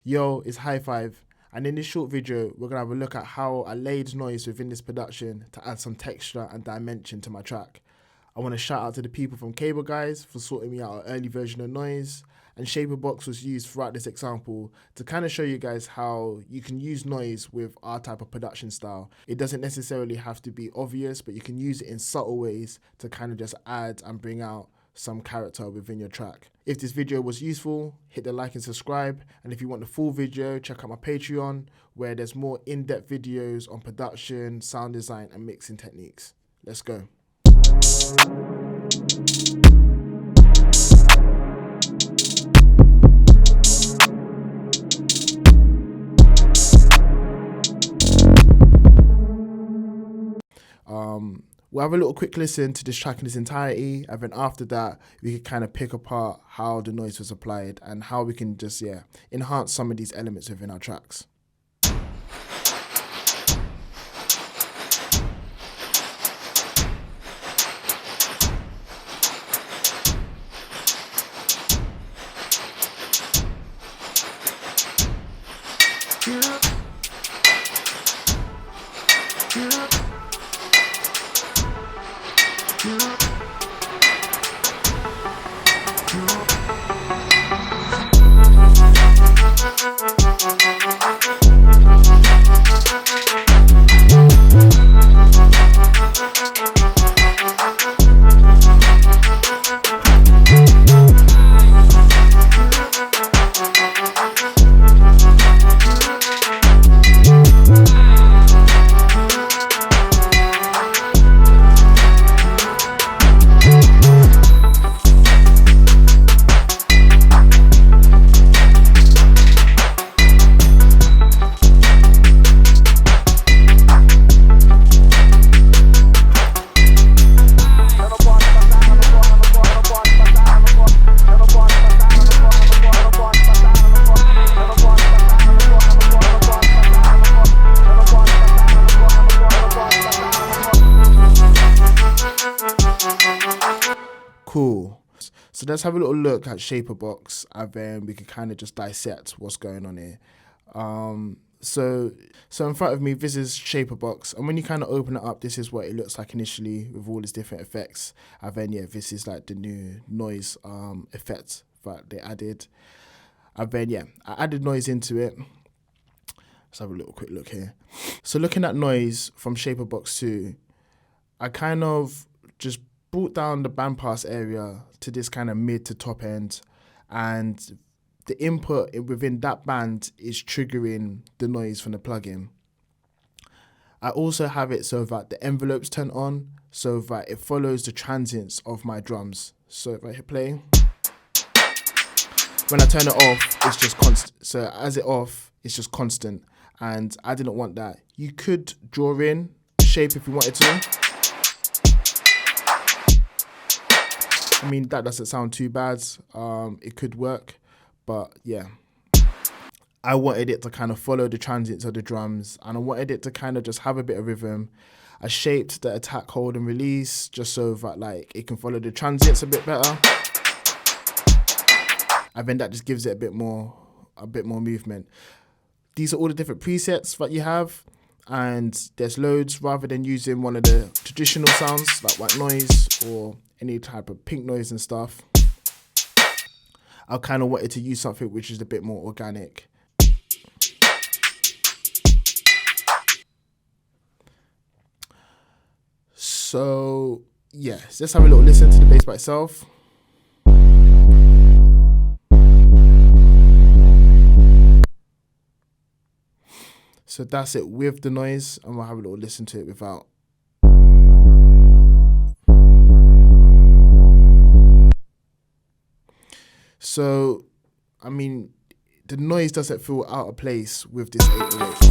Yo, it's High Five, and in this short video, we're gonna have a look at how I laid noise within this production to add some texture and dimension to my track. I want to shout out to the people from Cable Guys for sorting me out an early version of noise, and Shaperbox was used throughout this example to kind of show you guys how you can use noise with our type of production style. It doesn't necessarily have to be obvious, but you can use it in subtle ways to kind of just add and bring out some character within your track. If this video was useful, hit the like and subscribe, and if you want the full video, check out my Patreon where there's more in-depth videos on production, sound design and mixing techniques. Let's go. We'll have a little quick listen to this track in its entirety, and then after that we can kind of pick apart how the noise was applied and how we can just enhance some of these elements within our tracks. Cool. So let's have a little look at Shaperbox, and then we can kind of just dissect what's going on here. So in front of me, this is Shaperbox, and when you kind of open it up, this is what it looks like initially with all its different effects. And then this is like the new noise effect that they added. And then I added noise into it. Let's have a little quick look here. So looking at noise from Shaperbox 2, I kind of just brought down the bandpass area to this kind of mid to top end, and the input within that band is triggering the noise from the plugin. I also have it so that the envelopes turn on, so that it follows the transients of my drums. So if I hit play, when I turn it off, it's just constant. So as it off, it's just constant, and I didn't want that. You could draw in shape if you wanted to. I mean, that doesn't sound too bad. It could work, but I wanted it to kind of follow the transients of the drums, and I wanted it to kind of just have a bit of rhythm. I shaped the attack, hold and release just so that it can follow the transients a bit better. And then that just gives it a bit more movement. These are all the different presets that you have, and there's loads. Rather than using one of the traditional sounds like white noise or any type of pink noise and stuff, I kind of wanted to use something which is a bit more organic. So let's have a little listen to the bass by itself. So that's it with the noise, and we'll have a little listen to it without. So, I mean, the noise doesn't feel out of place with this 808.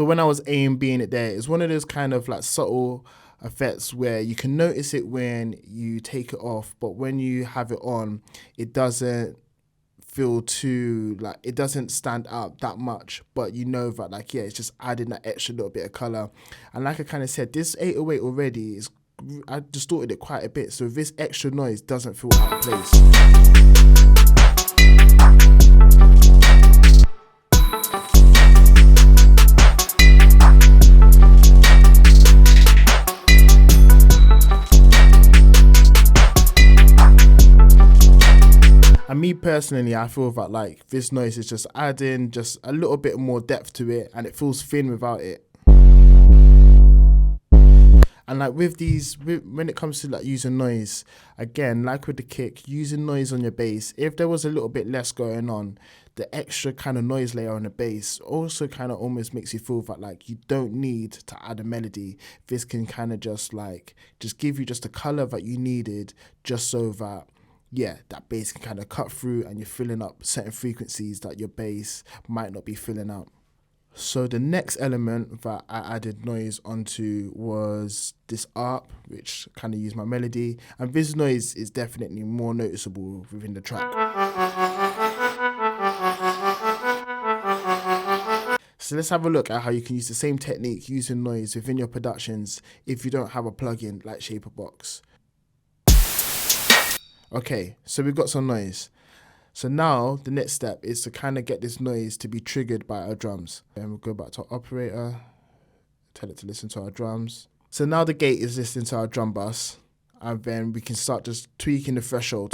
So when I was A and B in it there, it's one of those kind of like subtle effects where you can notice it when you take it off, but when you have it on, it doesn't feel too, like, it doesn't stand out that much, but you know that, like, yeah, it's just adding that extra little bit of color. And like I kind of said, this 808 already is, I distorted it quite a bit, so this extra noise doesn't feel out of place. And me personally, I feel that like this noise is just adding just a little bit more depth to it, and it feels thin without it. And like with these, when it comes to like using noise, again, like with the kick, using noise on your bass, if there was a little bit less going on, the extra kind of noise layer on the bass also kind of almost makes you feel that like you don't need to add a melody. This can kind of just give you just the color that you needed, just so that, yeah, that bass can kind of cut through and you're filling up certain frequencies that your bass might not be filling up. So the next element that I added noise onto was this ARP, which kind of used my melody. And this noise is definitely more noticeable within the track. So let's have a look at how you can use the same technique using noise within your productions if you don't have a plugin like Shaperbox. Okay, so we've got some noise. So now the next step is to kind of get this noise to be triggered by our drums. And we'll go back to our operator, tell it to listen to our drums. So now the gate is listening to our drum bus, and then we can start just tweaking the threshold.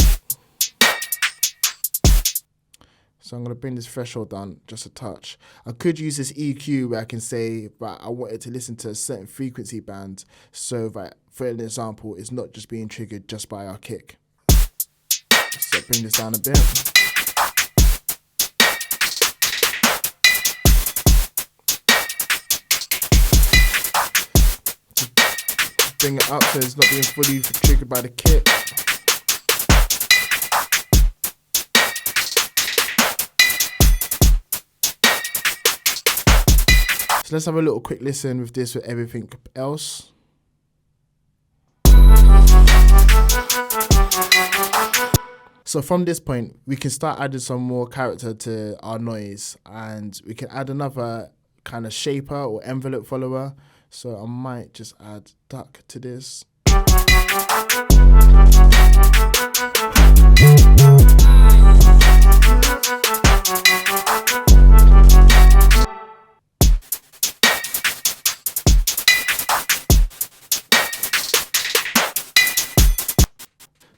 So I'm going to bring this threshold down just a touch. I could use this EQ where I can say that I want it to listen to a certain frequency band, so that, for an example, it's not just being triggered just by our kick. So bring this down a bit. Bring it up so it's not being fully triggered by the kick. So let's have a little quick listen with this with everything else. So from this point, we can start adding some more character to our noise, and we can add another kind of shaper or envelope follower. So I might just add duck to this.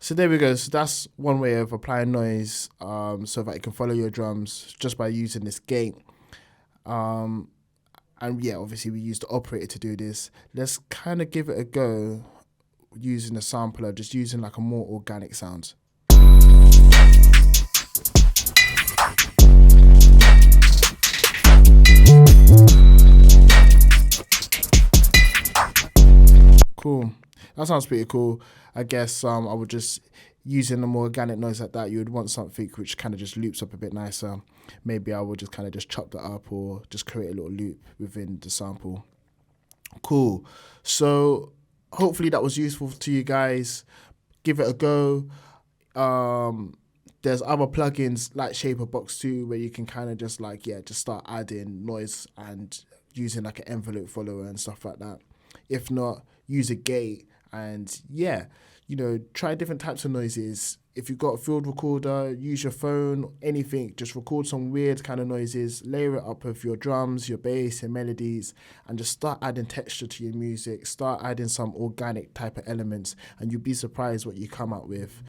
So there we go. So that's one way of applying noise, so that you can follow your drums just by using this gate. And yeah, obviously we use the operator to do this. Let's kind of give it a go using a sampler, just using like a more organic sound. Cool. That sounds pretty cool. I guess I would just, using a more organic noise like that, you would want something which kind of just loops up a bit nicer. Maybe I would just kind of just chop that up or just create a little loop within the sample. Cool. So hopefully that was useful to you guys. Give it a go. There's other plugins like Shaperbox too, where you can kind of just like, yeah, just start adding noise and using like an envelope follower and stuff like that. If not, use a gate. And yeah, you know, try different types of noises. If you've got a field recorder, use your phone, anything, just record some weird kind of noises, layer it up with your drums, your bass, your melodies, and just start adding texture to your music, start adding some organic type of elements, and you'll be surprised what you come up with.